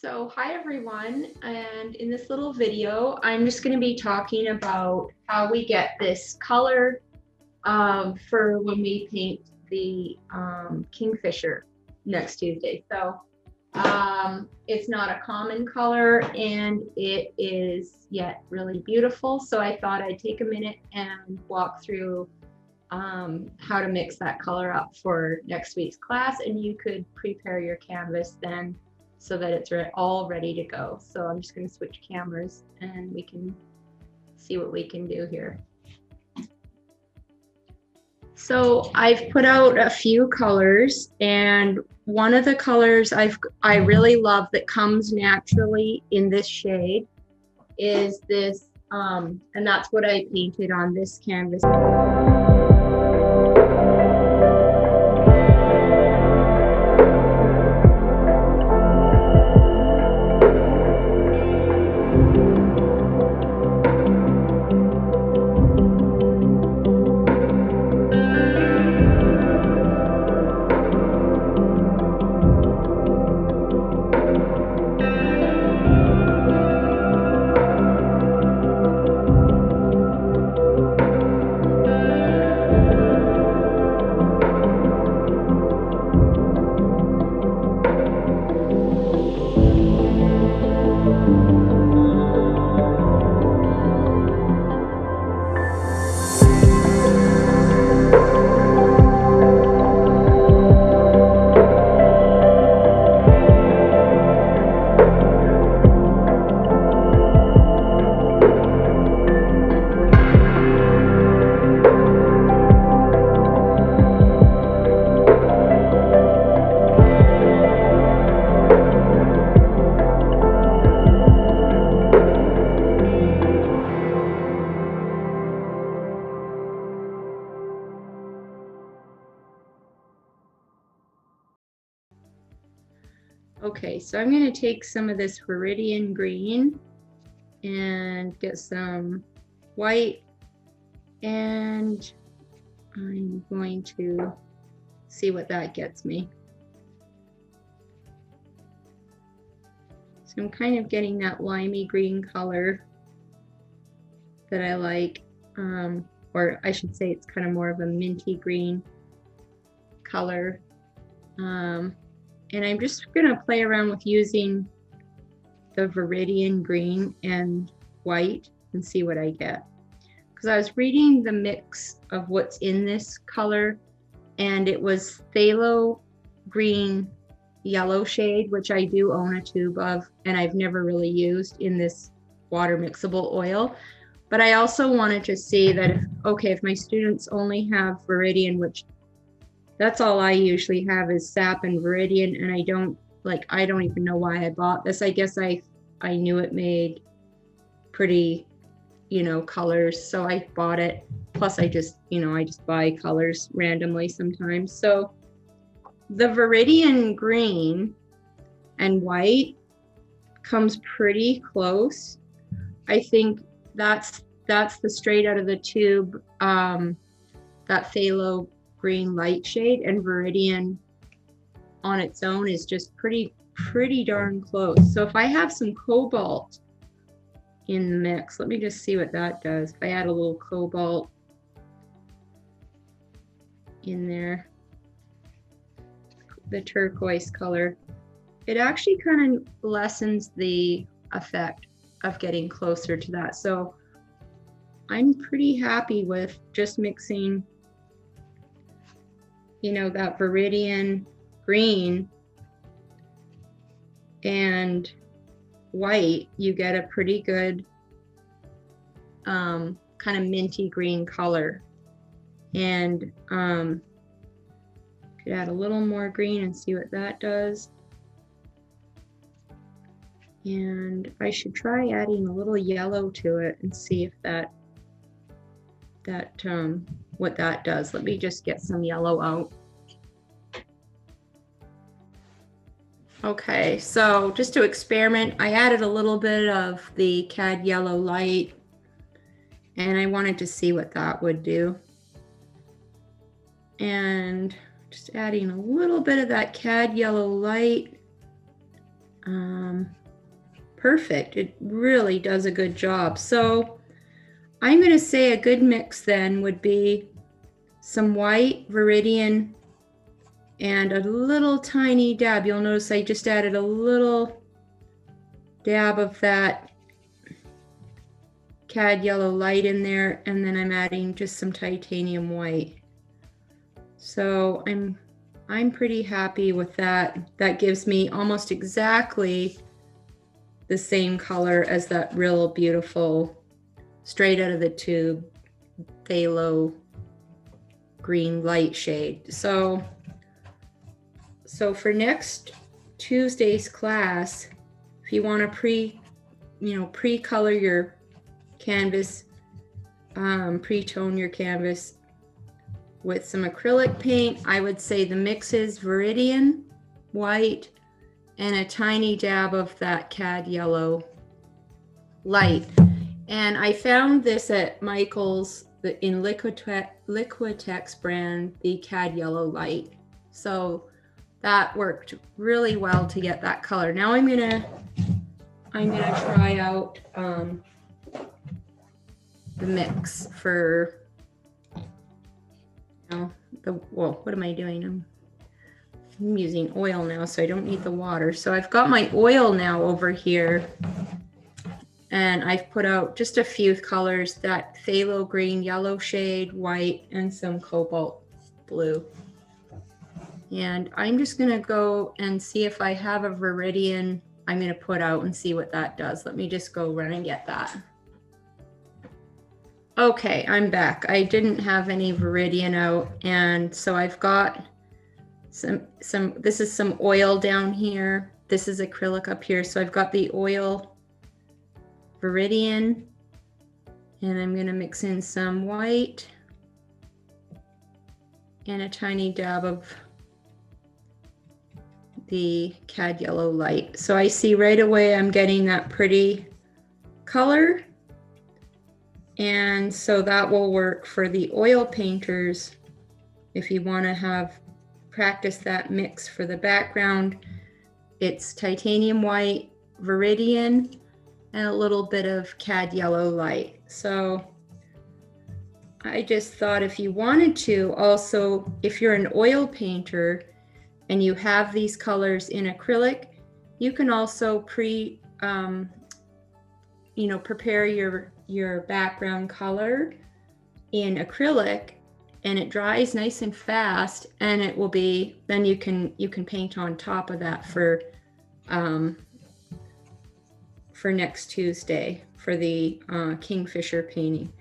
So hi everyone, and in this little video, I'm just going to be talking about how we get this color for when we paint the Kingfisher next Tuesday. So it's not a common color and it is yet really beautiful. So I thought I'd take a minute and walk through how to mix that color up for next week's class, and you could prepare your canvas then so that it's all ready to go. So I'm just going to switch cameras and we can see what we can do here. So I've put out a few colors, and one of the colors I really love that comes naturally in this shade is this, and that's what I painted on this canvas. Okay, so I'm going to take some of this Viridian green and get some white, and I'm going to see what that gets me. So I'm kind of getting that limey green color that I like, or I should say it's kind of more of a minty green color. And I'm just going to play around with using the Viridian green and white and see what I get. Because I was reading the mix of what's in this color, and it was phthalo green yellow shade, which I do own a tube of, and I've never really used in this water mixable oil. But I also wanted to see that if my students only have Viridian, which that's all I usually have is sap and Viridian, and I don't even know why I bought this. I guess I knew it made pretty, colors, so I bought it. Plus I just buy colors randomly sometimes. So the Viridian green and white comes pretty close. I think that's the straight out of the tube, that phthalo green light shade, and Viridian on its own is just pretty darn close. So if I have some cobalt in the mix, let me just see what that does. If I add a little cobalt in there, the turquoise color, it actually kind of lessens the effect of getting closer to that. So I'm pretty happy with just mixing that Viridian green and white. You get a pretty good kind of minty green color. And could add a little more green and see what that does. And I should try adding a little yellow to it and see if what that does. Let me just get some yellow out. Okay, so just to experiment, I added a little bit of the Cad Yellow Light, and I wanted to see what that would do. And just adding a little bit of that Cad Yellow Light Perfect. It really does a good job. So I'm going to say a good mix then would be some white Viridian and a little tiny dab. You'll notice I just added a little dab of that cad yellow light in there, and then I'm adding just some titanium white. So I'm pretty happy with that. That gives me almost exactly the same color as that real beautiful straight out of the tube phthalo green light shade. So for next Tuesday's class, if you want to pre-color your canvas, pre-tone your canvas with some acrylic paint, I would say the mix is Viridian white and a tiny dab of that cad yellow light. And I found this at Michael's in Liquitex brand, the cad yellow light. So that worked really well to get that color. Now I'm gonna try out the mix for what am I doing? I'm using oil now, so I don't need the water. So I've got my oil now over here, and I've put out just a few colors, that phthalo green yellow shade, white, and some cobalt blue. And I'm just gonna go and see if I have a Viridian I'm gonna put out and see what that does. Let me just go run and get that. Okay, I'm back. I didn't have any Viridian out, and so I've got this is some oil down here. This is acrylic up here. So I've got the oil Viridian, and I'm gonna mix in some white and a tiny dab of the cad yellow light. So I see right away I'm getting that pretty color. And so that will work for the oil painters. If you want to practice that mix for the background, it's titanium white, Viridian, and a little bit of cad yellow light. So I just thought if you wanted to also, if you're an oil painter and you have these colors in acrylic, you can also prepare your background color in acrylic, and it dries nice and fast, and it will be, then you can paint on top of that for next Tuesday for the Kingfisher painting.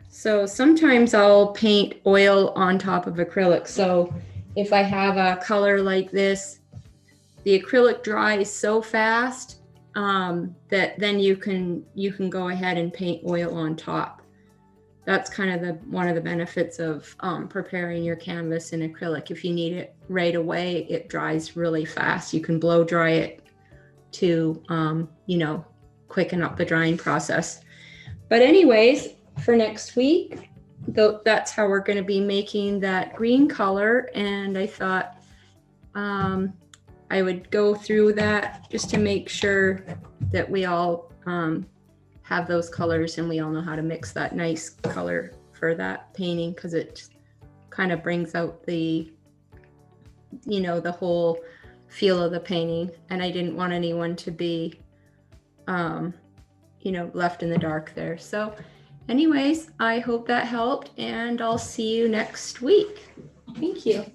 So sometimes I'll paint oil on top of acrylic. So if I have a color like this, the acrylic dries so fast that then you can go ahead and paint oil on top. That's kind of one of the benefits of preparing your canvas in acrylic. If you need it right away, it dries really fast. You can blow dry it to quicken up the drying process. But anyways, for next week, that's how we're going to be making that green color. And I thought I would go through that just to make sure that we all have those colors and we all know how to mix that nice color for that painting, because it kind of brings out the whole feel of the painting. And I didn't want anyone to be left in the dark there. So anyways, I hope that helped, and I'll see you next week. Thank you.